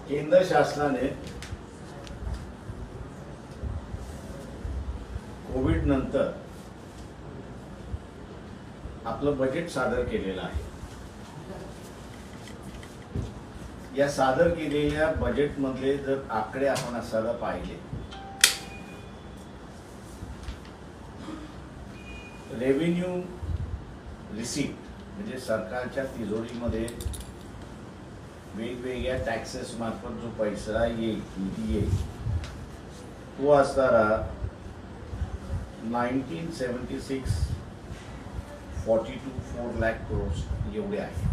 केंद्र शासनाने कोविड नंतर आपलं बजेट सादर केलेलं आहे। या सादर केलेल्या बजेट मधले जर आकडे आपण असायला पाहिले, रेव्हेन्यू रिसीट म्हणजे सरकारच्या तिजोरीमध्ये वेगवेगळ्या टॅक्सेस मार्फत जो पैसा येईल, निधी येईल, तो असणारा 1976 42 4 लाख करोड एवढे आहे।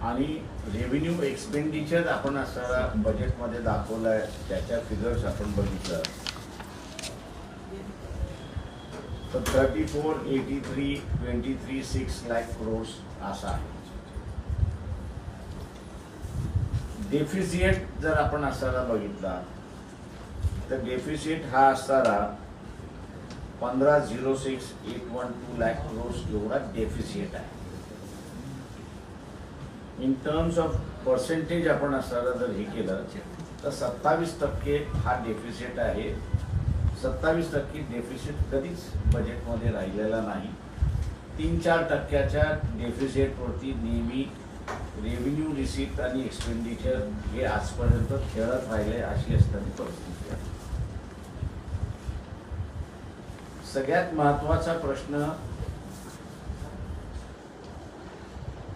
आणि रेव्हेन्यू एक्सपेंडिचर आपण असणारा बजेटमध्ये दाखवलाय, त्याच्या फिगर्स आपण बघितलं तर 34 83 23 6 लाख करोड असा आहे। डेफिसिट जर आपण असणारा बघितला तर डेफिसिट हा असणारा 15,06,812 लाख करोड एवढा डेफिसिट आहे। इन टर्म्स ऑफ पर्सेंटेज आपण असणारा जर हे केलं तर 27% हा डेफिसिट आहे। 27% डेफिसिट कधीच बजेटमध्ये राहिलेला नाही। 3-4% डेफिसिटवरती नेहमी रेव्हेन्यू रिसीट आणि एक्सपेंडिचर हे आजपर्यंत खेळत राहिले, अशी असणारी परिस्थिती आहे। सगळ्यात महत्त्वाचा प्रश्न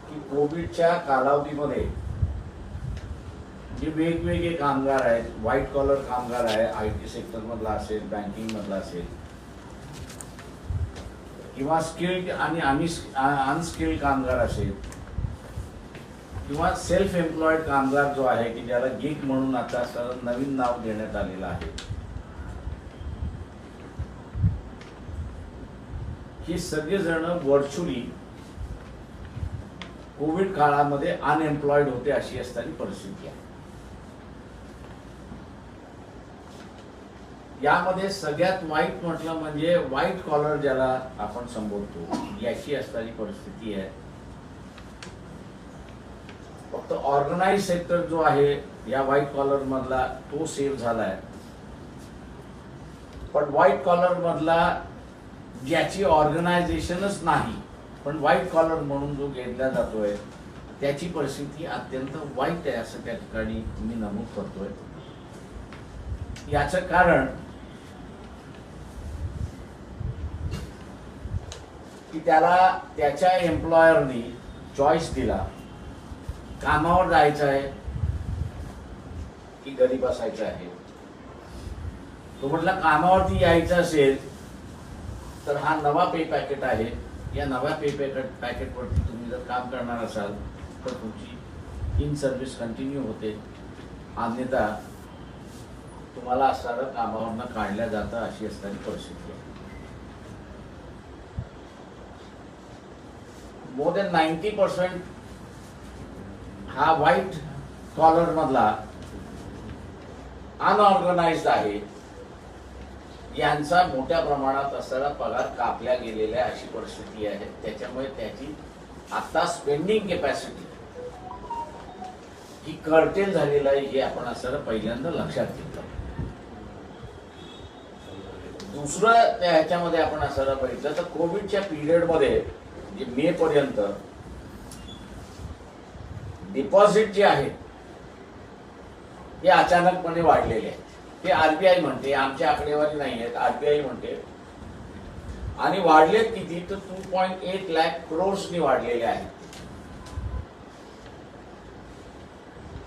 की कोविडच्या कालावधीमध्ये जे वेगवेगळे कामगार आहेत, व्हाईट कॉलर कामगार आहे, IT सेक्टर मधला असेल, बँकिंग मधला असेल, किंवा स्किल्ड आणि अनस्किल्ड कामगार असेल, किंवा सेल्फ एम्प्लॉयड कामगार जो आहे की ज्याला गिग म्हणून आता नवीन नाव देण्यात आलेलं आहे, ही सगळेजण व्हर्च्युअली कोविड काळामध्ये अनएम्प्लॉयड होते, अशी असणारी परिस्थिती आहे। यामध्ये सगळ्यात वाईट म्हटलं म्हणजे व्हाईट कॉलर ज्याला आपण संबोधतो, याची असणारी परिस्थिती आहे। फक्त ऑर्गनाइज सेक्टर जो आहे या व्हाईट कॉलर मधला तो सेव्ह झालाय, पण व्हाईट कॉलर मधला ज्याची ऑर्गनायझेशनच नाही पण व्हाईट कॉलर म्हणून जो घेतला जातोय, त्याची परिस्थिती अत्यंत वाईट आहे असं त्या ठिकाणी मी नमूद करतोय। याचं कारण की त्याला त्याच्या एम्प्लॉयरनी चॉईस दिला, कामावर जायचं आहे की घरी बसायचं आहे। तो म्हटला कामावरती यायचं असेल तर हा नवा पे पॅकेट आहे, या नव्या पे पॅकेटवरती तुम्ही जर काम करणार असाल तर तुमची इन सर्व्हिस कंटिन्यू होते, अन्यथा तुम्हाला असणारं कामावरनं काढल्या जातं, अशी असणारी परिस्थिती आहे। मोर दॅन 90% हा व्हाईट कॉलर मधला अनऑर्गनाइज्ड आहे, यांचा मोठ्या प्रमाणात असणारा पगार कापल्या गेलेल्या अशी परिस्थिती आहे। त्याच्यामुळे त्याची आता स्पेंडिंग कॅपॅसिटी ही कर्टेल झालेलं आहे, हे आपण असणारा पहिल्यांदा लक्षात घेतलं। दुसरं त्या ह्याच्यामध्ये आपण असणारा बघितलं तर कोविडच्या पिरियडमध्ये जे मे पर्यंत डिपॉझिट जे आहे हे अचानकपणे वाढलेले आहे। ते RBI म्हणते, आमच्या आकडेवारी नाही आहेत, RBI म्हणते, आणि वाढलेत किती तर 2.8 लाख करोड्सनी वाढलेले आहेत।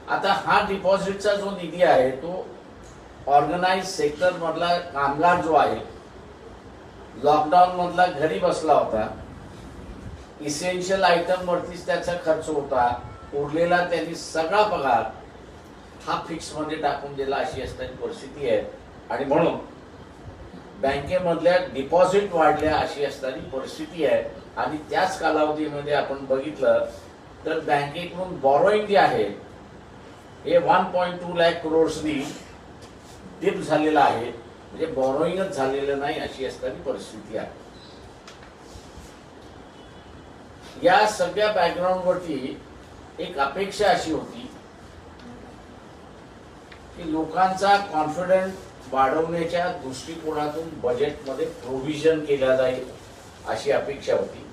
आता हा डिपॉझिटचा जो निधी आहे तो ऑर्गनाइज सेक्टर मधला कामगार जो आहे, लॉकडाऊन मधला घरी बसला होता, इसेन्शियल आयटम वरतीच त्याचा खर्च होता, उरलेला त्यांनी सगळा पगार हा फिक्स मध्ये टाकून दिला, अशी असणारी परिस्थिती आहे। आणि म्हणून बँकेमधल्या डिपॉझिट वाढल्या, अशी असणारी परिस्थिती आहे। आणि त्याच कालावधीमध्ये आपण बघितलं तर बँकेकडून बॉरोइंग जे आहे हे 1.2 लाख करोड्सनी डिप झालेला आहे, म्हणजे बॉरोइंगच झालेलं नाही, अशी असणारी परिस्थिती आहे। या सगळ्या बॅकग्राऊंड वरती एक अपेक्षा अशी होती की लोकांचा कॉन्फिडन्स वाढवण्याच्या दृष्टिकोनातून बजेटमध्ये प्रोव्हिजन केल्या जाईल अशी अपेक्षा होती.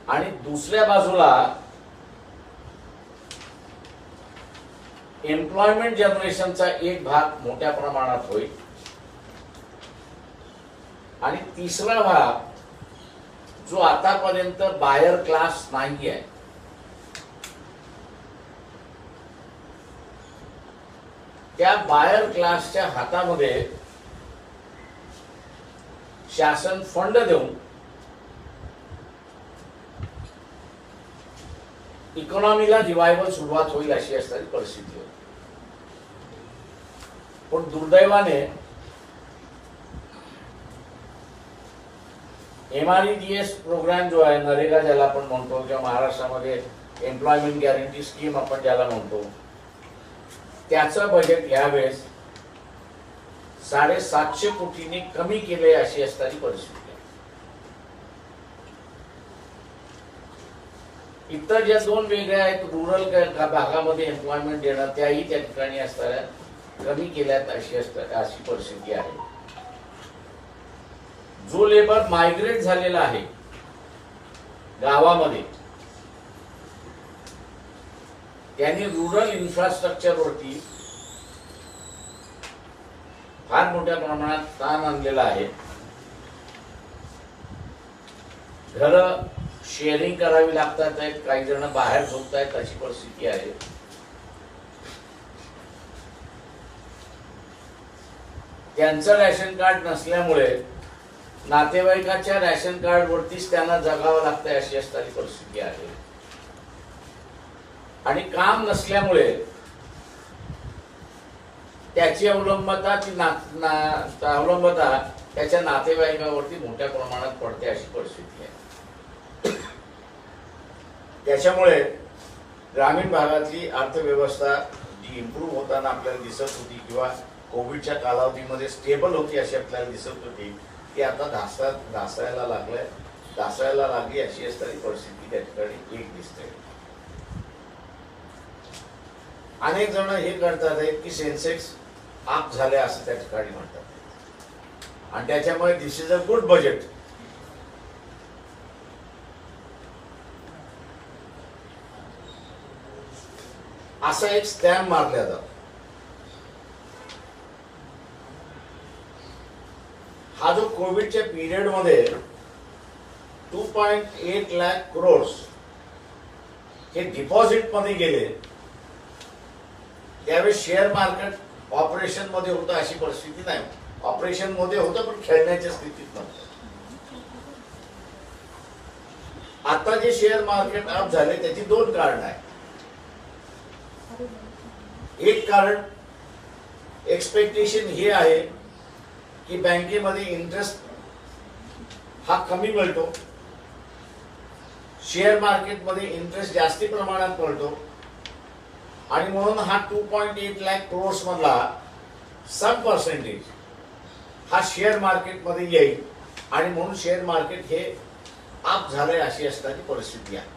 आणि दुसऱ्या बाजूला एम्प्लॉयमेंट जनरेशनचा एक भाग मोठ्या प्रमाणात होईल आणि तिसरा भाग जो आतापर्यंत बायर क्लास नाही आहे, त्या बायर क्लासच्या हातामध्ये शासन फंड देऊन इकॉनॉमीला रिवायवल सुरुवात होईल अशी असणारी परिस्थिती होती. पण दुर्दैवाने MREGS प्रोग्राम जो आहे, नरेगा ज्याला आपण म्हणतो, किंवा महाराष्ट्रामध्ये एम्प्लॉयमेंट गॅरंटी स्कीम आपण ज्याला म्हणतो, त्याचं बजेट यावेळेस 750 कोटींनी कमी केले अशी असणारी परिस्थिती आहे. इतर ज्या दोन वेगळ्या आहेत, रुरल भागामध्ये एम्प्लॉयमेंट देणं, त्याही त्या ठिकाणी असणाऱ्या कमी केल्यात अशी परिस्थिती आहे. जो लेबर मायग्रेट झालेला आहे गावामध्ये, त्यांनी रुरल इन्फ्रास्ट्रक्चर वरती फार मोठ्या प्रमाणात ताण आणलेला आहे. घरं शेअरिंग करावी लागतात आहेत, काही जण बाहेर झोपतायत अशी परिस्थिती आहे. त्यांचं रॅशन कार्ड नसल्यामुळे नातेवाईकाच्या रॅशन कार्ड वरतीच त्यांना जगावं लागतंय अशी असणारी परिस्थिती आहे. आणि काम नसल्यामुळे त्याची अवलंबता त्याच्या नातेवाईकावरती मोठ्या प्रमाणात पडते अशी परिस्थिती आहे. त्याच्यामुळे ग्रामीण भागातली अर्थव्यवस्था जी इम्प्रूव्ह होताना आपल्याला दिसत होती किंवा कोविडच्या कालावधीमध्ये स्टेबल होती अशी आपल्याला दिसत होती, ती आता ढासळायला लागली अशी असणारी परिस्थिती त्या ठिकाणी एक दिसते. अनेक जण हे करतात की सेन्सेक्स अप झाले असं त्या ठिकाणी म्हणतात आणि त्याच्यामुळे दिस इज अ गुड बजेट. असा एक स्टॅम्प मारला जातो. हा जो कोविडच्या पिरियड मध्ये 2.8 लाख करोड हे डिपॉझिट मध्ये गेले, त्यावेळेस शेअर मार्केट ऑपरेशन मध्ये होतं अशी परिस्थिती नाही. ऑपरेशन मध्ये होतं पण खेळण्याच्या स्थितीत नव्हतं. आता जे शेअर मार्केट अप झाले त्याची दोन कारण आहेत. एक कारण एक्सपेक्टेशन हे आहे की बँकेमध्ये इंटरेस्ट हा कमी मिळतो, शेअर मार्केटमध्ये इंटरेस्ट जास्ती प्रमाणात मिळतो आणि म्हणून हा 2.8 लाख करोड मधला सम पर्सेंटेज हा शेअर मार्केटमध्ये येईल आणि म्हणून शेअर मार्केट हे अप झालंय अशी असणारी परिस्थिती आहे.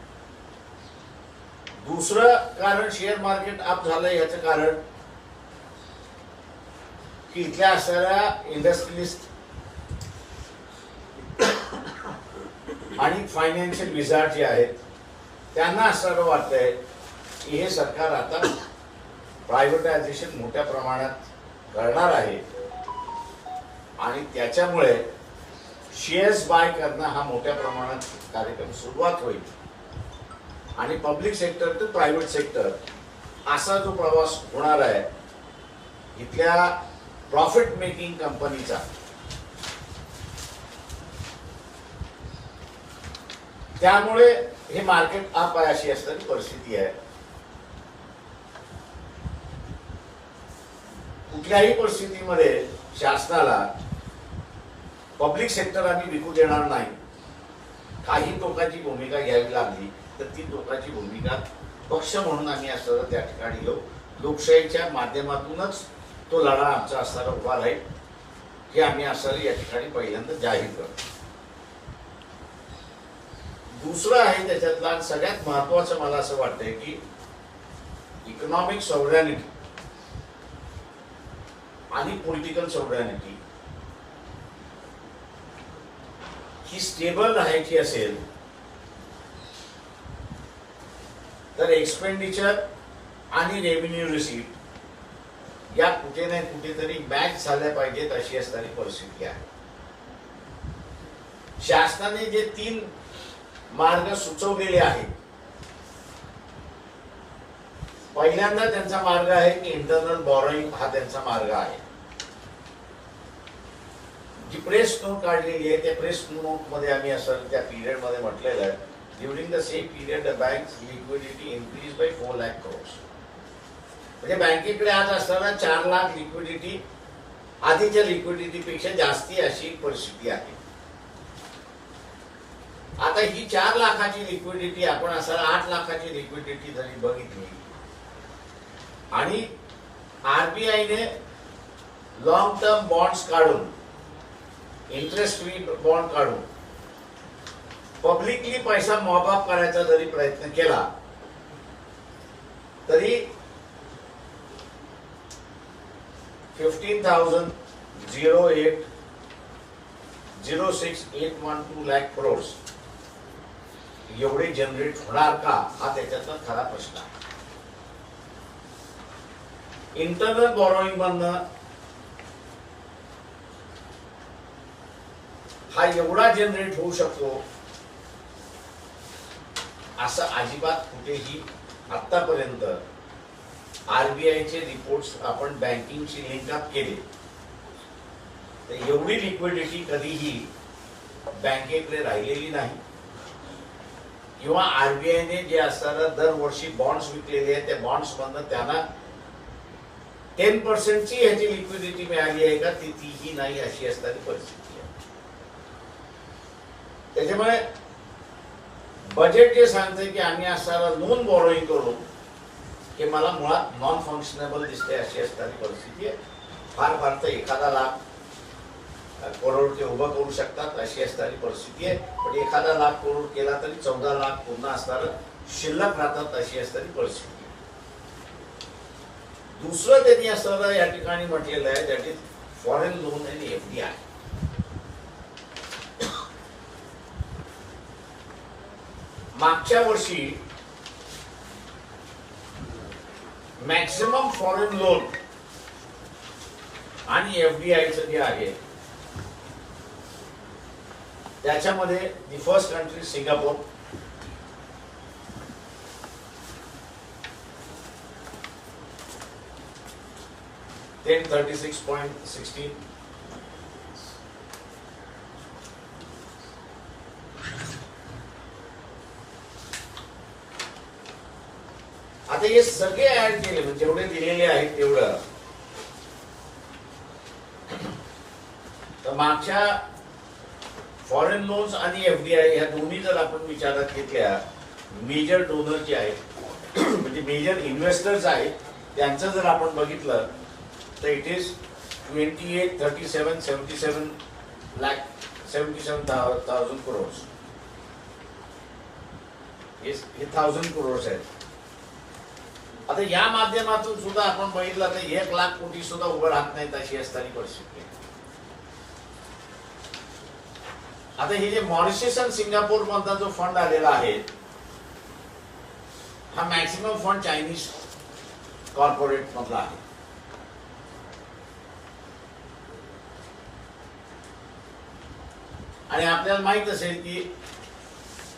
दुसरं कारण शेअर मार्केट अप झालंय याचं कारण की इथल्या असणाऱ्या इंडस्ट्रियलिस्ट आणि फायनान्शियल विझार्ड जे आहेत त्यांना असं वाटतंय की हे सरकार आता प्रायव्हेटायझेशन मोठ्या प्रमाणात करणार आहे आणि त्याच्यामुळे शेअर्स बाय करणं हा मोठ्या प्रमाणात कार्यक्रम सुरुवात होईल आणि public sector to private sector असा जो प्रवास होणार आहे इथल्या प्रॉफिट मेकिंग कंपनीचा, त्यामुळे हे मार्केट अप आहे अशी असणारी परिस्थिती आहे. कुठल्याही परिस्थितीमध्ये शासनाला पब्लिक सेक्टर आम्ही विकू देणार नाही. काही टोकाची भूमिका घ्यावी लागली तर ती टोकाची भूमिका पक्ष म्हणून आम्ही असणारा त्या ठिकाणी घेऊ. लोकशाहीच्या माध्यमातूनच तो लढा आमचा असणारा उभा राहील हे आम्ही असणारा या ठिकाणी पहिल्यांदा जाहीर करतो. दुसरं आहे त्याच्यातला सगळ्यात महत्वाचं मला असं वाटतंय की इकॉनॉमिक सॉव्हरॅनिटी आणि पॉलिटिकल सॉव्हरॅनिटी ही स्टेबल राहायची असेल तर एक्सपेंडिचर आणि रेव्हेन्यू रिसीट या कुठे ना कुठेतरी मॅच झाल्या पाहिजेत अशी असणारी परिस्थिती आहे. शासनाने जे 3 मार्ग सुचवलेले आहेत, पहिल्यांदा त्यांचा मार्ग आहे की इंटरनल बॉरोइंग हा त्यांचा मार्ग आहे. जी प्रेस नोट काढलेली आहे त्या प्रेस नोट मध्ये आम्ही असं त्या पिरियड मध्ये म्हटलेलं आहे, during the same period the banks liquidity increase by 4 lakh crores. म्हणजे बँकेकडे आज असताना 4 लाख लिक्विडिटी आधीच्या लिक्विडिटी पेक्षा जास्ती अशी परिस्थिती आहे. आता ही 4 लाखाची लिक्विडिटी आपण असताना 8 लाखाची लिक्विडिटी जरी बघितली आणि आरबीआयने लॉंग टर्म बॉन्ड्स काढून इंटरेस्ट फ्री बॉन्ड काढून पब्लिकली पैसा मॉबअप करायचा जरी प्रयत्न केला तरी 15,006,812 लाख crores एवढे जनरेट होणार का हा त्याच्यातला खरा प्रश्न आहे. इंटरनल बॉरोइंग मधनं हा एवढा जनरेट होऊ शकतो असं अजिबात कुठेही आतापर्यंत आरबीआयचे रिपोर्ट्स आपण बँकिंगशी लिंक अप केले तर एवढी लिक्विडिटी कधीही बँकेकडे राहिलेली नाही. किंवा आरबीआयने जे असताना दरवर्षी बॉन्ड्स विकलेले आहेत त्या बॉन्ड्स मधनं त्यांना 10% ची ह्याची लिक्विडिटी मिळाली आहे का तीही नाही अशी असणारी परिस्थिती आहे. त्याच्यामुळे बजेट जे सांगते की आम्ही असताना लोन बॉरोइंग करून की मला मुळात नॉन फंक्शनेबल दिसते अशी असणारी परिस्थिती आहे. फार फार तर 1 लाख करोड ते उभं करू शकतात अशी असणारी परिस्थिती आहे. पण 1 लाख करोड केला तरी 14 लाख पुन्हा असणारं शिल्लक राहतात अशी असणारी परिस्थिती आहे. दुसरं त्यांनी असं या ठिकाणी म्हटलेलं आहे दॅट इज फॉरेन लोन आणि एफडीआय. मागच्या वर्षी मॅक्सिमम फॉरेन लोन आणि एफडीआयचं जे आहे त्याच्यामध्ये the first country Singapore, then 36.16. आता हे सगळे ऍड केले म्हणजे जेवढे दिलेले आहेत तेवढं तर मागच्या फॉरेन लोन्स आणि एफडीआय ह्या दोन्ही जर आपण विचारात घेतल्या मेजर डोनर जे आहेत म्हणजे मेजर इन्व्हेस्टर्स आहेत त्यांचं जर आपण बघितलं तर इट इज 77,000 crores. हे 1000 crores आहेत. आता या माध्यमातून सुद्धा आपण बघितलं तर 1 लाख कोटी सुद्धा उभं राहत नाहीत अशी असणारी परिस्थिती आहे. आता हे जे मॉरिशस आणि सिंगापूर मधला जो फंड आलेला आहे हा मॅक्सिमम फंड चायनीज कॉर्पोरेट मधला आहे. आणि आपल्याला माहित असेल की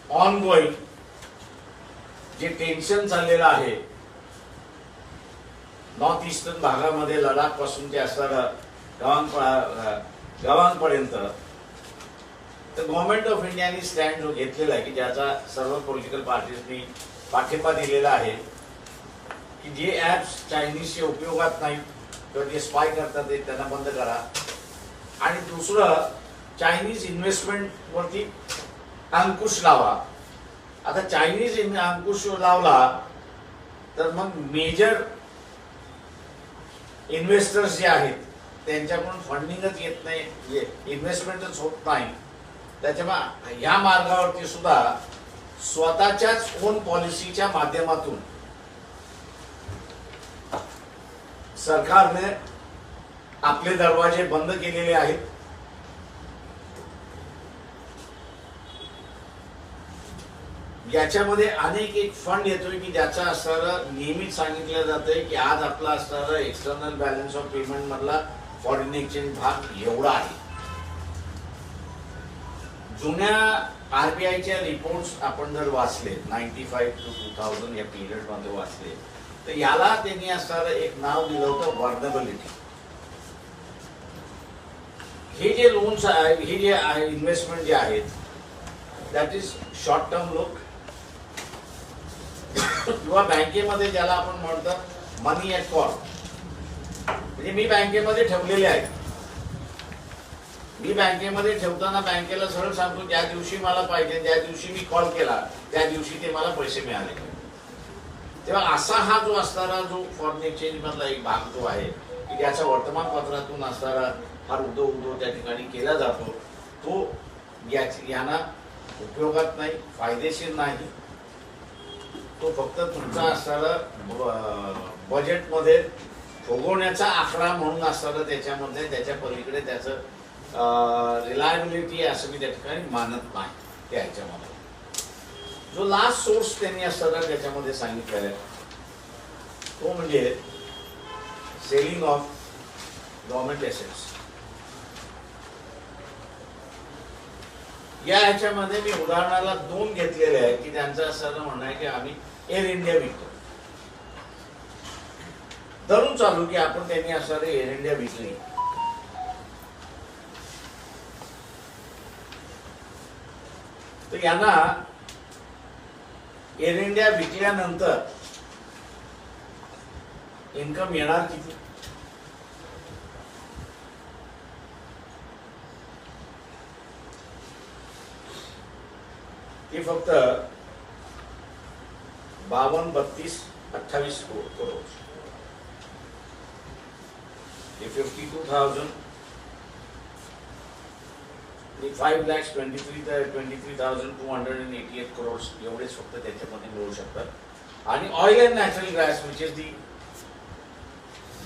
ऑन गोईंग जे टेन्शन चाललेलं आहे नॉर्थ ईस्टर्न भागामध्ये लडाख पासून जे असणारं गावांपर्यंत तर गव्हर्नमेंट ऑफ इंडियाने स्टँड जो घेतलेला आहे की ज्याचा सर्व पॉलिटिकल पार्टीजनी पाठिंबा दिलेला आहे की जे ऍप्स चायनीजचे उपयोगात नाहीत किंवा जे स्पाय करतात ते त्यांना बंद करा. आणि दुसरं चायनीज इन्व्हेस्टमेंट वरती अंकुश लावा. आता चायनीज अंकुश लावला तर मग मेजर इन्व्हेस्टर्स जे आहेत त्यांच्याकडून फंडिंगच येत नाही, इन्व्हेस्टमेंटच होत नाही. त्याच्यामुळे ह्या मार्गावरती सुद्धा स्वतःच्याच ओन पॉलिसीच्या माध्यमातून सरकारने आपले दरवाजे बंद केलेले आहेत. याच्यामध्ये अनेक एक फंड येतोय की ज्याचा असणारं नेहमीच सांगितलं जातंय की आज आपला असणारं एक्सटर्नल बॅलन्स ऑफ पेमेंट मधला फॉरेन एक्सचेंज भाग एवढा आहे. जुन्या आरबीआयच्या रिपोर्ट्स आपण जर वाचले 95 to 2000 या पिरियड मध्ये वाचले तर याला त्यांनी असणारं एक नाव दिलं होतं वर्नेबिलिटी. हे जे लोन्स आहे, हे जे इन्व्हेस्टमेंट जे आहेत दॅट इज शॉर्ट टर्म लोक किंवा बँकेमध्ये ज्याला आपण म्हणतो मनी ॲट कॉल, म्हणजे मी बँकेमध्ये ठेवलेले आहे. मी बँकेमध्ये ठेवताना बँकेला सरळ सांगतो ज्या दिवशी मला पाहिजे, ज्या दिवशी मी कॉल केला त्या दिवशी ते मला पैसे मिळाले. तेव्हा असा हा जो असणारा जो फॉरेन एक्सचेंज मधला एक भाग जो आहे की ज्याच्या वर्तमानपत्रातून असणारा फार उदो त्या ठिकाणी केला जातो, तो यांना उपयोगात नाही, फायदेशीर नाही. तो फक्त तुमचा असणारा बजेटमध्ये फुगवण्याचा आकडा म्हणून असणारा त्याच्यामध्ये त्याच्या पलीकडे त्याचं रिलायबिलिटी असं मी त्या ठिकाणी मानत नाही. त्या ह्याच्यामध्ये जो लास्ट सोर्स त्यांनी असताना त्याच्यामध्ये सांगितलेला आहे तो म्हणजे सेलिंग ऑफ गव्हर्नमेंट एसेट्स. या ह्याच्यामध्ये मी उदाहरणाला 2 घेतलेले आहे की त्यांचं असं म्हणणं आहे की आम्ही एअर इंडिया विकतो. धरून चालू की आपण त्यांनी असणारे एअर इंडिया विकली, तर यांना एअर इंडिया विकल्यानंतर इन्कम येणार किती? ते फक्त 52, 32, 28 करोड. 52,000 5,23,288 करोड एवढेच फक्त त्याच्यामध्ये मिळू शकतात. आणि oil and natural gas which is the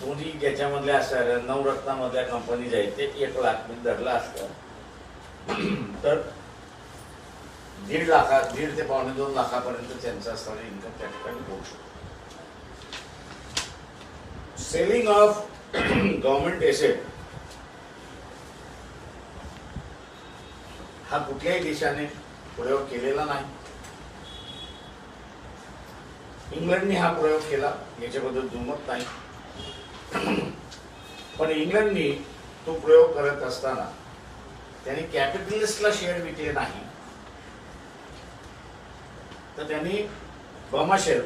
दोन्ही ज्याच्यामधल्या असणाऱ्या नवरत्नामधल्या कंपनीज आहेत ते 1 लाख मी धरला असतं तर 1.5 ते 1.25 लाखापर्यंत त्यांचा असणारा इन्कम त्या ठिकाणी होऊ शकतो. सेलिंग ऑफ गव्हर्नमेंट एसेट हा कुठल्याही देशाने प्रयोग केलेला नाही. इंग्लंडने हा प्रयोग केला, याच्याबद्दल दुमत नाही. पण इंग्लंडने तो प्रयोग करत असताना त्यांनी कॅपिटलिस्टला शेअर विकले नाही, तर त्यांनी बमाशेल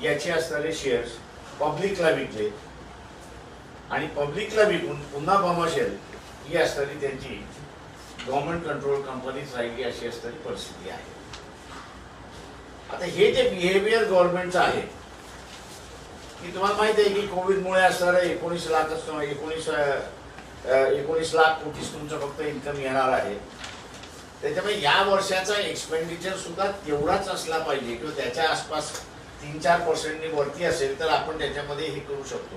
याचे असणारे शेअर्स पब्लिकला विकले आणि पब्लिकला विकून पुन्हा बमाशेल ही असणारी त्यांची गव्हर्नमेंट कंट्रोल कंपनीच राहिली अशी असणारी परिस्थिती आहे. आता हे जे बिहेवियर गव्हर्नमेंटचं आहे की तुम्हाला माहिती आहे की कोविडमुळे असणारं 19 लाख कोटी तुमचं फक्त इन्कम येणार आहे. त्याच्यामुळे या वर्षाचा एक्सपेंडिचर सुद्धा तेवढाच असला पाहिजे किंवा त्याच्या आसपास 3-4% वरती असेल तर आपण त्याच्यामध्ये हे करू शकतो,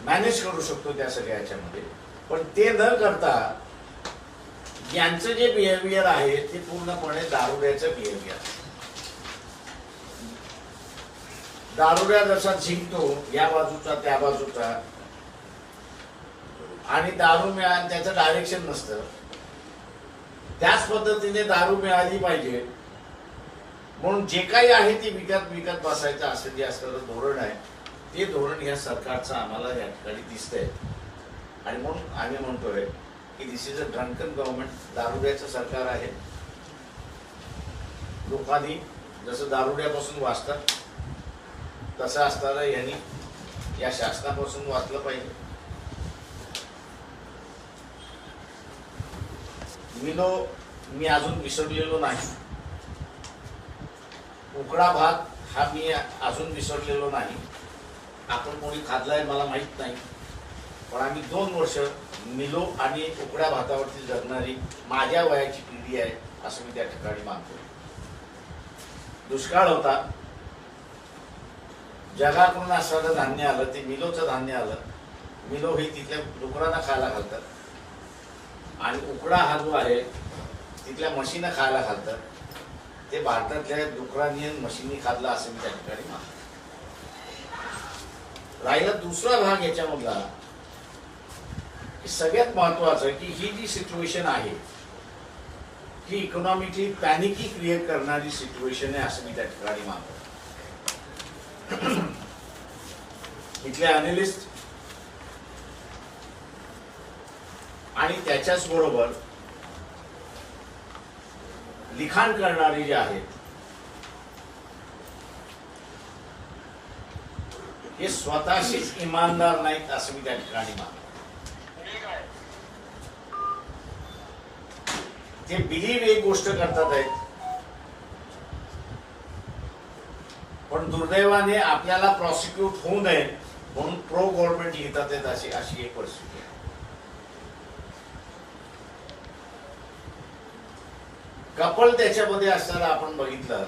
मॅनेज करू शकतो त्या सगळ्याच्यामध्ये. पण ते न करता यांचं जे बिहेवियर आहे ते पूर्णपणे दारुड्याचं बिहेवियर. दारुड्या जसा झिंकतो या बाजूचा त्या बाजूचा आणि दारू मिळाली त्याचं डायरेक्शन नसतं, त्याच पद्धतीने दारू मिळाली पाहिजे म्हणून जे काही आहे ते विकत बसायचं असं जे असणारं धोरण आहे ते धोरण या सरकारचं आम्हाला या ठिकाणी दिसतंय. आणि म्हणून आम्ही म्हणतोय की दिस इज अ ड्रंकन गव्हर्नमेंट. दारुड्याचं सरकार आहे. लोकांनी जसं दारुड्यापासून वाचतात तसं असताना यांनी या शासनापासून वाचलं पाहिजे. मी अजून विसरलेलो नाही. उकडा भात हा मी अजून विसरलेलो नाही. आपण कोणी खाल्लाय मला माहित नाही, पण आम्ही 2 वर्ष मिलो आणि उकड्या भातावरती जगणारी माझ्या वयाची पिढी आहे असं मी त्या ठिकाणी मानतो. दुष्काळ होता, जगाकडून असणारं धान्य आलं, ते मिलोचं धान्य आलं. मिलो हे तिथल्या डुकरांना खायला घालतात आणि उकडा हा जो आहे तिथल्या म्हशींना खायला घालतात. ते भारतातल्या डुकरांनी आणि म्हशींनी खाल्लं असं मी त्या ठिकाणी मानतो. राहिला दुसरा भाग याच्यामधला की सगळ्यात महत्वाचं की ही जी सिच्युएशन आहे ही इकॉनॉमिकली पॅनिकी क्रिएट करणारी सिच्युएशन आहे असं मी त्या ठिकाणी मानतो. इथले अॅनालिस्ट आणि त्याच्याच बरोबर लिखाण करणारे जे आहेत हे स्वतःशीच इमानदार नाहीत असं मी त्या ठिकाणी मानतो. ते बिलीव्ह एक गोष्ट करतात आहेत, पण दुर्दैवाने आपल्याला प्रॉसिक्यूट होऊ नये म्हणून प्रो गव्हर्नमेंट लिहितात आहेत अशी एक परिस्थिती आहे. कपल त्याच्यामध्ये असताना आपण बघितलं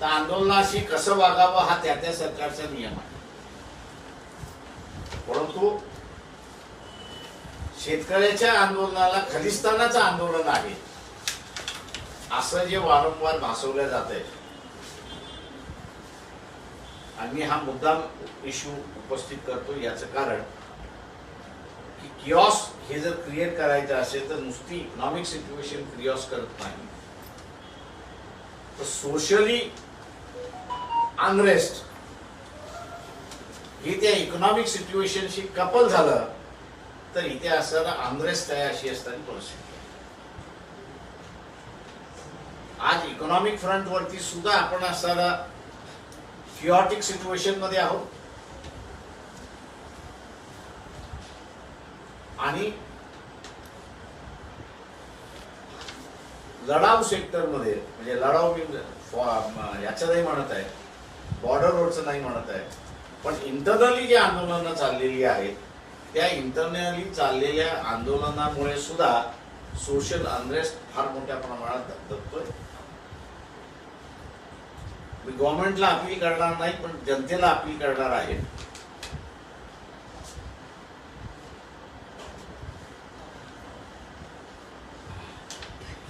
तर आंदोलनाशी कसं वागावं हा त्या सरकारचा नियम आहे. परंतु शेतकऱ्याच्या आंदोलनाला खलिस्तानाचं आंदोलन आहे असं जे वारंवार भासवलं जात आहे आणि मी हा मुद्दाम इश्यू उपस्थित करतो याचं कारण की किऑस हे जर क्रिएट करायचं असेल तर नुसती इकॉनॉमिक सिच्युएशन क्रिऑस करत नाही तर सोशली अनरेस्ट हे त्या इकॉनॉमिक सिच्युएशनशी कपल झालं तर इथे असणारा अनरेस्ट आहे अशी असणारी परिस्थिती. आज इकॉनॉमिक फ्रंट वरती सुद्धा आपण असणारा किऑटिक सिच्युएशन मध्ये आहोत आणि लढाऊ सेक्टर मध्ये म्हणजे लढाऊ याचं नाही म्हणत आहे, बॉर्डरवरचं नाही म्हणत आहे, पण इंटरनली जी आंदोलनं चाललेली आहेत त्या इंटरनली चाललेल्या आंदोलनामुळे सुद्धा सोशल अनरेस्ट फार मोठ्या प्रमाणात धगधगतोय. मी गव्हर्नमेंटला अपील करणार नाही पण जनतेला अपील करणार आहे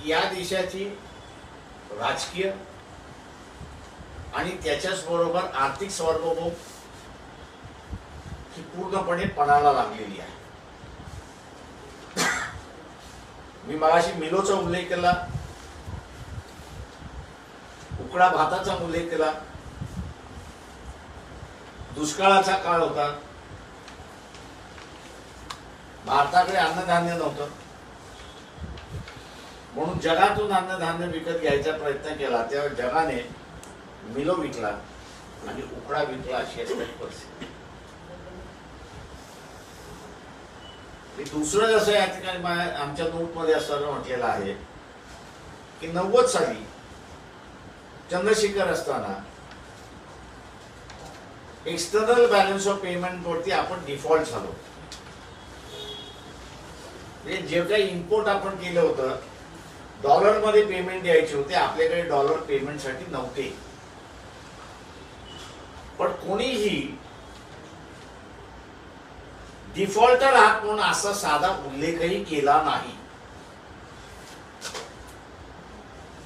या देशाची राजकीय आणि त्याच्याच बरोबर आर्थिक सार्वभौम ही पूर्णपणे पणाला लागलेली आहे. मी मगाशी मिलोचा उल्लेख केला, उकडा भाताचा उल्लेख केला, दुष्काळाचा काळ होता, भारताकडे अन्नधान्य नव्हतं म्हणून जगातून अन्नधान्य विकत घ्यायचा प्रयत्न केला तेव्हा जगाने मिलो विकला आणि उकडा विकला अशी असणारी परिस्थिती. दुसरं जसं या ठिकाणी आमच्या नोटमध्ये असताना म्हटलेलं आहे की 90 साली चंद्रशेखर असताना एक्सटर्नल बॅलन्स ऑफ पेमेंट वरती आपण डिफॉल्ट झालो. म्हणजे जे काही इम्पोर्ट आपण केलं होतं डॉलर मध्ये पेमेंट द्यायचे होते, आपल्याकडे डॉलर पेमेंटसाठी नव्हते. पण कोणीही डिफॉल्टर आहात म्हणून असा साधा उल्लेखही केला नाही.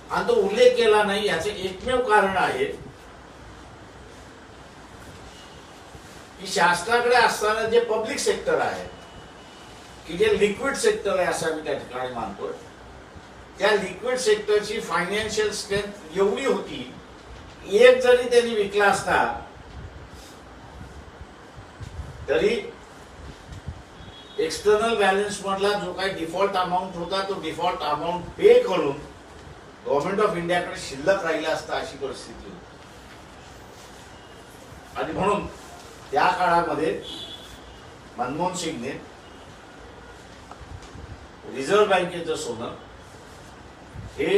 आणि तो उल्लेख केला नाही याचे एकमेव कारण आहे की शासनाकडे असताना जे पब्लिक सेक्टर आहे की जे लिक्विड सेक्टर आहे असं मी त्या ठिकाणी मानतो, त्या लिक्विड सेक्टरची फायनान्शियल स्ट्रेंथ एवढी होती एक जरी त्यांनी विकला असता तरी एक्सटर्नल बॅलन्स मधला जो काही डिफॉल्ट अमाऊंट होता तो डिफॉल्ट अमाऊंट पे करून गव्हर्नमेंट ऑफ इंडियाकडे शिल्लक राहिला असता अशी परिस्थिती होती. आणि म्हणून त्या काळामध्ये मनमोहन सिंगने रिझर्व्ह बँकेचं सोनं हे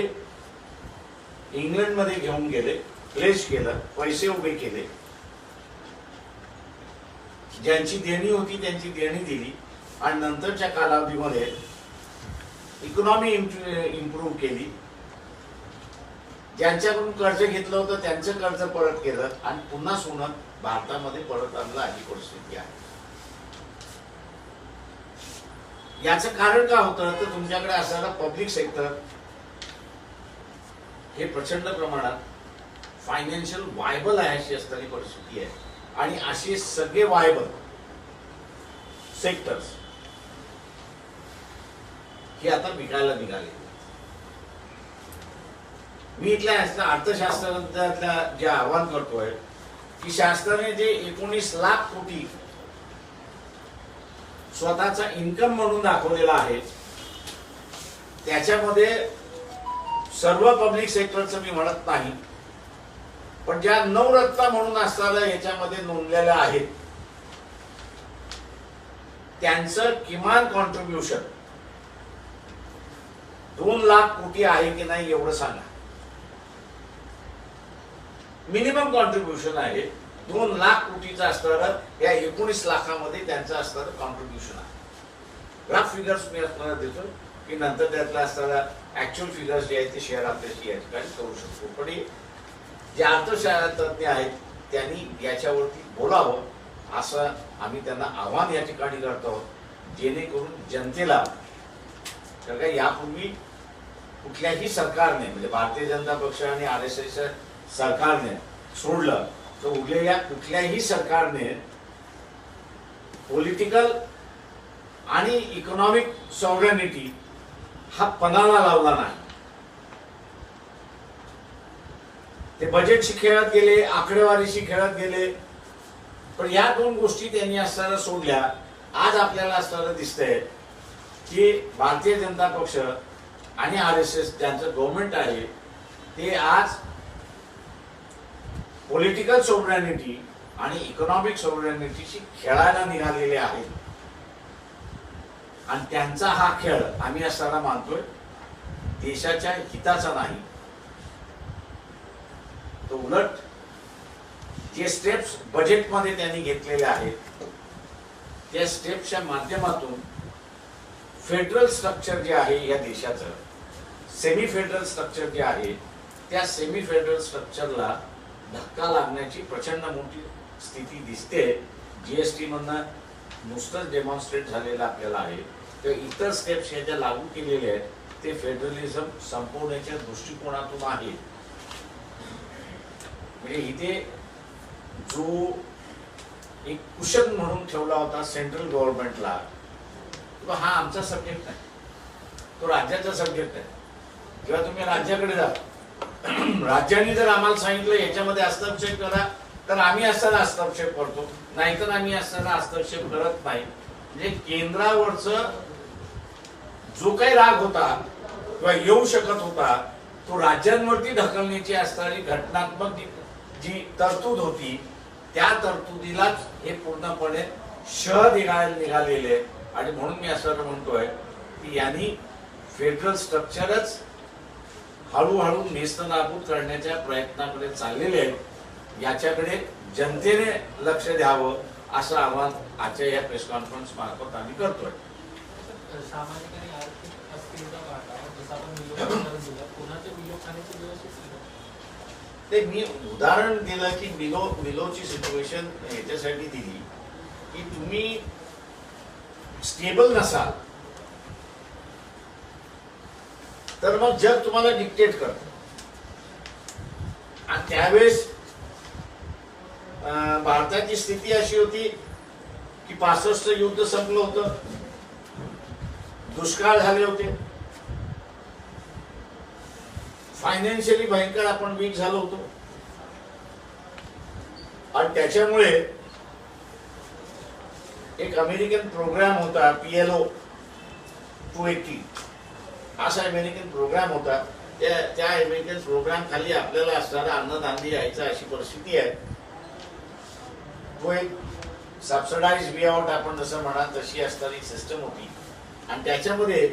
इंग्लंडमध्ये घेऊन गेले, प्लेस केलं, पैसे उभे केले, ज्यांची देणी होती त्यांची देणी दिली आणि नंतरच्या कालावधीमध्ये इकॉनॉमी इम्प्रूव्ह केली. ज्यांच्याकडून कर्ज घेतलं होतं त्यांचं कर्ज परत केलं आणि पुन्हा सोनं भारतामध्ये परत आणलं अशी परिस्थिती आहे. याचं कारण काय होतं तर तुमच्याकडे असणारा पब्लिक सेक्टर हे प्रचंड प्रमाणात फायनान्शियल वायबल आहे अशी असणारी परिस्थिती आहे. आणि असे सगळे वायबल सेक्टर्स हे आता विकायला निघाले. मी इथल्या अर्थशास्त्रातल्या जे आव्हान करतोय की शासनाने जे 19 लाख कोटी स्वतःचा इन्कम म्हणून दाखवलेला आहे त्याच्यामध्ये सर्व पब्लिक सेक्टरचं मी म्हणत नाही, पण ज्या नवरत्न म्हणून असणाऱ्या याच्यामध्ये नोंदलेल्या आहेत त्यांचं किमान कॉन्ट्रीब्युशन 2 लाख कोटी आहे की नाही एवढं सांगा. मिनिमम कॉन्ट्रीब्युशन आहे 2 लाख कोटीचं असणारं या 19 लाखामध्ये त्यांचं असणारं कॉन्ट्रीब्युशन आहे. रफ फिगर्स मी आपल्याला देतो की नंतर त्यातला असणारा ऍक्च्युअल फिगर्स जे आहेत ते शेअर आपल्याशी या ठिकाणी करू शकतो. पण जे अर्थशास्त्रज्ञ आहेत त्यांनी याच्यावरती बोलावं असं आम्ही त्यांना आव्हान या ठिकाणी करतो, जेणेकरून जनतेला तर काय यापूर्वी कुठल्याही सरकारने म्हणजे भारतीय जनता पक्ष आणि RSS सरकारने सोडलं तर उरलेल्या कुठल्याही सरकारने पॉलिटिकल आणि इकॉनॉमिक सॉव्हरेनिटी हा पणाला लावला नाही. ते बजेटशी खेळत गेले, आकडेवारीशी खेळत गेले, पण या 2 गोष्टी त्यांनी असताना सोडल्या. आज आपल्याला असताना दिसतंय की भारतीय जनता पक्ष आणि RSS ज्यांचं गव्हर्नमेंट आहे ते आज पॉलिटिकल सॉव्हरेनिटी आणि इकॉनॉमिक सॉव्हरेनिटीशी खेळायला निघालेले आहेत. आणि त्यांचा हा खेळ आम्ही असताना मानतोय देशाच्या हिताचा नाही. तो उलट जे स्टेप्स बजेटमध्ये त्यांनी घेतलेले आहेत त्या स्टेप्सच्या माध्यमातून फेडरल स्ट्रक्चर जे आहे या देशाचं, सेमी फेडरल स्ट्रक्चर जे आहे त्या सेमी फेडरल स्ट्रक्चरला धक्का लागण्याची प्रचंड मोठी स्थिती दिसते. GST मधनं नुसतंच डेमॉन्स्ट्रेट झालेलं आपल्याला आहे. तर इतर स्टेप्स ह्या ज्या लागू केलेल्या आहेत ते फेडरलिझम संपवण्याच्या दृष्टिकोनातून आहे. म्हणजे इथे जो एक कुशन म्हणून ठेवला होता सेंट्रल गव्हर्नमेंटला, हा आमचा सब्जेक्ट नाही, तो राज्याचा सब्जेक्ट आहे. किंवा तुम्ही राज्याकडे जा, राज्याने जर आम्हाला सांगितलं याच्यामध्ये हस्तक्षेप करा तर आम्ही असताना हस्तक्षेप करतो, नाहीतर आम्ही असताना हस्तक्षेप करत नाही. म्हणजे केंद्रावरचं जो काही राग होता किंवा येऊ शकत होता तो राज्यांवरती ढकलण्याची असणारी घटनात्मक जी तरतूद होती त्या तरतुदीलाच हे पूर्णपणे शह निघालेले. आणि म्हणून मी असं म्हणतोय की यांनी फेडरल स्ट्रक्चरच हळूहळू नेस्तनाबूत करण्याच्या प्रयत्नाकडे चाललेले आहेत. याच्याकडे जनतेने लक्ष द्यावं असं आवाहन आजच्या या प्रेस कॉन्फरन्स मार्फत आम्ही करतोय. ते मी उदाहरण दिलं की मिलोची सिच्युएशन याच्यासाठी दिली की तुम्ही स्टेबल नसाल तर मग जग तुम्हाला डिक्टेट करत. आणि त्यावेळेस भारताची स्थिती अशी होती की 65 युद्ध संपलं होतं, दुष्काळ झाले होते, फायनान्शियली भयंकर आपण वीक झालो होतो. आणि त्याच्यामुळे एक अमेरिकन प्रोग्राम होता PLO 280 असा अमेरिकन प्रोग्राम होता. त्या अमेरिकन प्रोग्राम खाली आपल्याला असणारा अन्नधान्य यायचा अशी परिस्थिती आहे. तो एक सबसिडाइज वे आउट आपण जसं म्हणा तशी असणारी सिस्टम होती. आणि त्याच्यामध्ये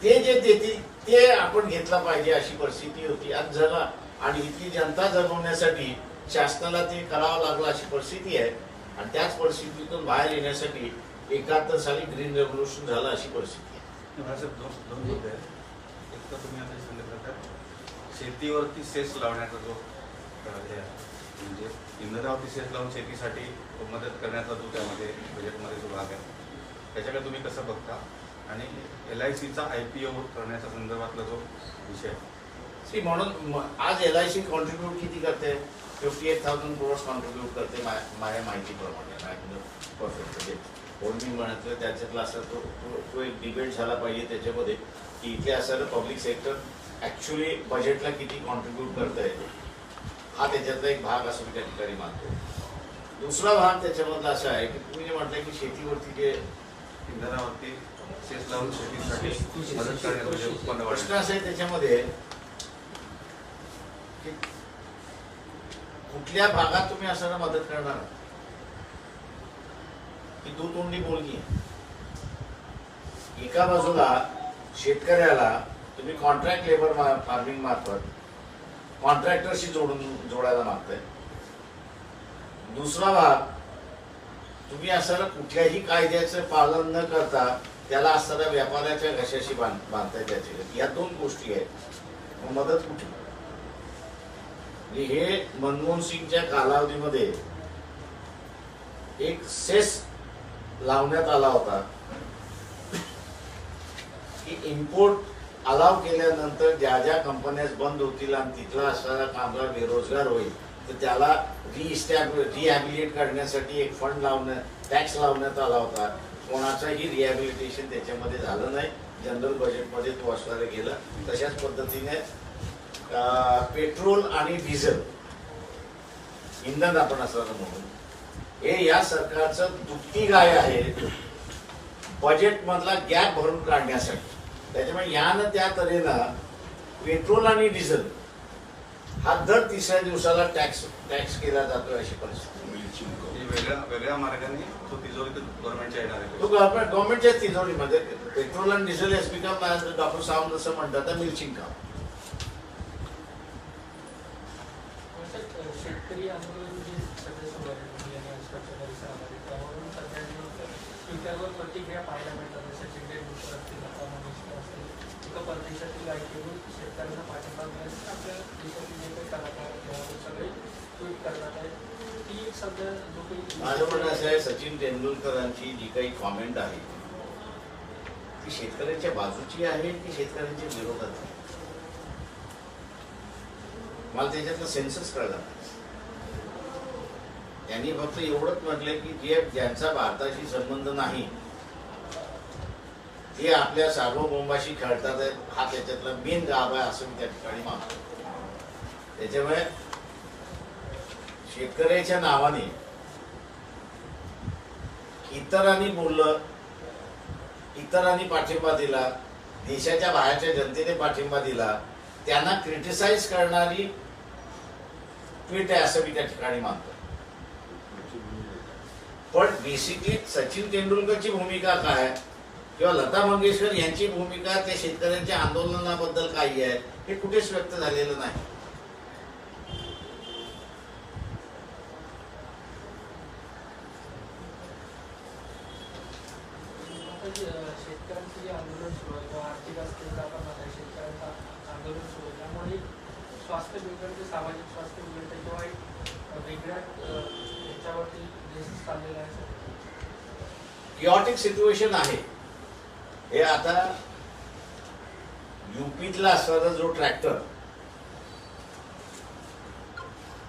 ते जे देतील ते आपण घेतलं पाहिजे अशी परिस्थिती होती. आणि इथली जनता जगवण्यासाठी शासनाला ते करावं लागलं अशी परिस्थिती आहे. आणि त्याच परिस्थितीतून बाहेर येण्यासाठी 71 साली ग्रीन रेव्होल्युशन झालं अशी परिस्थिती आहे. साहेब दोन मुद्दे आहेत. एक तर तुम्ही आता सांगितलं तर शेतीवरती सेस लावण्याचा जो हे आहे, म्हणजे इंधनावरती सेस लावून शेतीसाठी मदत करण्याचा जो त्यामध्ये बजेटमध्ये जो भाग आहे त्याच्याकडे तुम्ही कसं बघता, आणि LICचा IPO करण्याच्या संदर्भातला जो विषय आहे. म्हणून आज LIC कॉन्ट्रीब्यूट किती करते? 58,000 crores कॉन्ट्रीब्यूट करते माझ्या माहितीप्रमाणे. परफेक्ट होल्डिंग म्हणायचं त्याच्यातला असं तो एक डिबेट झाला पाहिजे त्याच्यामध्ये की इथे असं पब्लिक सेक्टर ॲक्च्युली बजेटला किती कॉन्ट्रीब्यूट करत आहे, हा त्याच्यातला एक भाग असं मी त्या ठिकाणी मानतो. दुसरा भाग त्याच्यामधला असा आहे की तुम्ही जे म्हटलं की शेतीवरती जे इंधनावरती सेस लावून शेतीसाठी मदत करण्याचं जे उत्पन्न प्रश्न असा आहे त्याच्यामध्ये की कुठल्या भागात तुम्ही असं मदत करणार? ही दुतोंडी बोलणी आहे. एका बाजूला शेतकऱ्याला तुम्ही कॉन्ट्रॅक्ट लेबर फार्मिंग मार्फत कॉन्ट्रॅक्टरशी जोडायला मागताय. दुसरा भाग तुम्ही असं कुठल्याही कायद्याचं पालन न करता त्याला असताना व्यापाऱ्याच्या घशाशी बांधताय. त्याची या दोन गोष्टी आहेत. मदत कुठे? हे मनमोहन सिंगच्या कालावधीमध्ये एक सेस लावण्यात आला होता की इम्पोर्ट अलाव केल्यानंतर ज्या ज्या कंपन्या बंद होतील आणि तिथला असणारा कामगार बेरोजगार होईल तर त्याला रिहॅबिलिटेट करण्यासाठी एक फंड टॅक्स लावण्यात आला होता. कोणाचंही रिहॅबिलिटेशन त्याच्यामध्ये झालं नाही. जनरल बजेटमध्ये तो असणारे गेलं. तशाच पद्धतीने पेट्रोल आणि डिझेल इंधन आपण असणारं म्हणून हे या सरकारचं दुपटी गाय आहे बजेटमधला गॅप भरून काढण्यासाठी. त्याच्यामुळे यानं त्या तऱ्हेनं पेट्रोल आणि डिझेल हा दर तिसऱ्या दिवसाला टॅक्स केला जातोय अशी परिस्थिती. वेगळ्या मार्गाने तो तिजोरीत गव्हर्नमेंटच्या येणार आहे. तो गव्हर्नमेंटच्या तिजोरीमध्ये पेट्रोल आणि diesel S become doctor Sawant जसं म्हणतात मिल्चिंग काम. शेतकरी आंदोलन जे सध्या सुरू आहे त्यावरून सध्या ट्विटरवर प्रतिक्रिया पाहायला मिळतात. सचिन तेंडुलकर असतील, लता मंगेशकर असतील, एका परदेशातील गायकीवरून शेतकऱ्यांना पाठिंबा मिळाल्यानंतर आपल्या देशातील जे काही कलाकार सगळे ट्विट करतात आहे. ती एक सध्या जो काही माझं म्हणणं असं आहे सचिन तेंडुलकरांची जी काही कॉमेंट आहे ती शेतकऱ्यांच्या बाजूची आहे की शेतकऱ्यांच्या विरोधात आहे? मला त्याच्यातलं सेन्सच कळला. त्यांनी फक्त एवढंच म्हटलंय की ज्यांचा भारताशी संबंध नाही ते आपल्या सार्वभौमाशी खेळतात हा त्याच्यातला मेन गाभ आहे असं मी त्या ठिकाणी मानतो. त्याच्यामुळे शेतकऱ्याच्या नावाने इतरांनी बोललं, इतरांनी पाठिंबा दिला, देशाच्या बाहेरच्या जनतेने पाठिंबा दिला, त्यांना क्रिटिसाइज करणारी ट्विट आहे असं मी त्या ठिकाणी मानतो. पण बेसिकली सचिन तेंडुलकरची भूमिका काय किंवा लता मंगेशकर यांची भूमिका त्या शेतकऱ्यांच्या आंदोलनाबद्दल काही आहे हे कुठेच व्यक्त झालेलं नाही. शेतकऱ्यांचं जे आंदोलन सुरू आहे किंवा आर्थिक अस्थिरता आपण म्हणतो शेतकऱ्यांचं आंदोलन सुरू आहे त्यामुळे स्वास्थ्य बिघडते, सामाजिक स्वास्थ्य बिघडते किंवा एक वेगळ्या याच्यावरती देश चाललेला आहे. किऑटिक सिच्युएशन आहे हे. आता युपीतला असणारा जो ट्रॅक्टर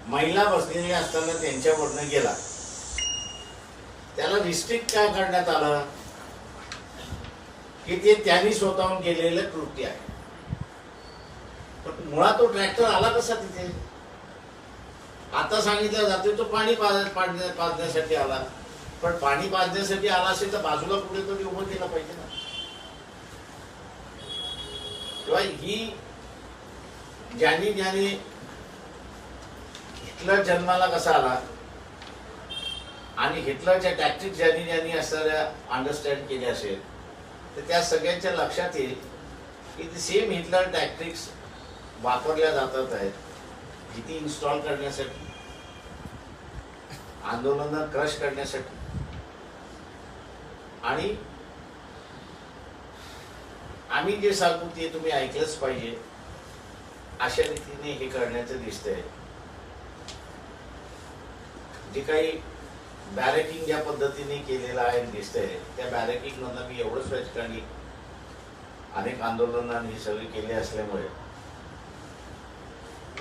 महिला बसलेली असताना त्यांच्यावरनं गेला त्याला रिस्ट्रिक्ट काय करण्यात आलं की ते त्यांनी स्वतःहून केलेलं कृत्य आहे. पण मुळात तो ट्रॅक्टर आला कसा तिथे? आता सांगितलं जाते तो पाणी पाजण्यासाठी आला. पण पाणी पाजण्यासाठी आला असेल तर बाजूला कुठेतरी उभं केलं पाहिजे ना. किंवा ही ज्यांनी हिटलर जन्माला कसा आला आणि हिटलरच्या टॅक्टिक ज्यांनी असणाऱ्या अंडरस्टँड केले असेल तर त्या सगळ्यांच्या लक्षात येईल की सेम हिटलर टॅक्टिक्स वापरल्या जातात आहेत भीती इन्स्टॉल करण्यासाठी, आंदोलनं क्रश करण्यासाठी. आणि आम्ही जे सांगू ते तुम्ही ऐकलंच पाहिजे अशा रीतीने हे करण्याचं दिसतंय. जे काही बॅरेकिंग ज्या पद्धतीने केलेलं आहे दिसतंय त्या बॅरेकिंग मधनं मी एवढंच त्या ठिकाणी अनेक आंदोलनांनी हे सगळे केले असल्यामुळे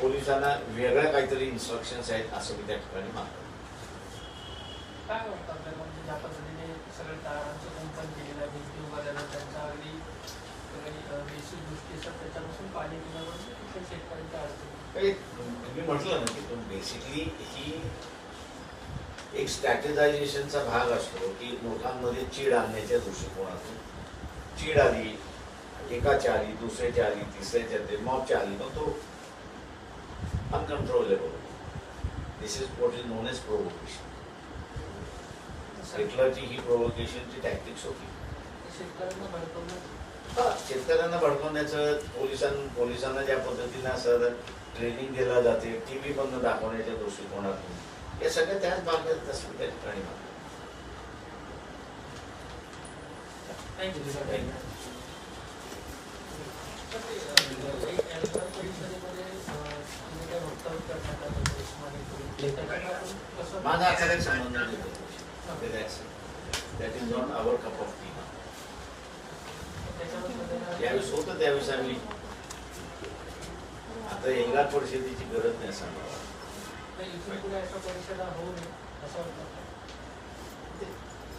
पोलिसांना वेगळ्या काहीतरी इन्स्ट्रक्शन्स आहेत असं मी त्या ठिकाणी मानतो. काय वाटतं आपल्याला म्हणजे ज्या पद्धतीने सगळं टाळांचं कुंपण केलेलं आहे भिंती उभारलेल्या त्यांच्या अगदी बेसिक गोष्टी असतात त्याच्यापासून पाणी पिण्यावर कुठल्या शेतकऱ्यांच्या अडचणी. मी म्हटलं ना की बेसिकली ही एक स्ट्रॅटेजायझेशनचा भाग असतो की लोकांमध्ये चीड आणण्याच्या दृष्टिकोनातून. चीड आली, एकाची आली, दुसऱ्याची आली, तिसऱ्याची आली, मॉबची आली, मग तो uncontrollable. This is what is known as provocation. हिटलरची ही प्रोवोकेशनची टॅक्टिक्स होती. शेतकऱ्यांना भडकवणं शेतकऱ्यांना भडकवण्याचं पोलिसांना ज्या पद्धतीने असं ट्रेनिंग दिला जाते, टीव्ही बंद दाखवण्याच्या दृष्टिकोनातून हे सगळं त्याच भागात असं त्या ठिकाणी माझा असा काही संबंध नाही. That is not our cup of tea. ज्यावेळेस होतं त्यावेळेस आम्ही आता एल्गार परिषदेची गरज नाही सांगावा.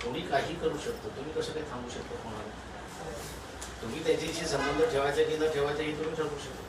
कोणी काही करू शकतो. तुम्ही कसं काही थांबू शकता कोणाला? तुम्ही त्याच्याशी संबंध ठेवायचा की न ठेवायचा हे तुम्ही ठरवू शकता.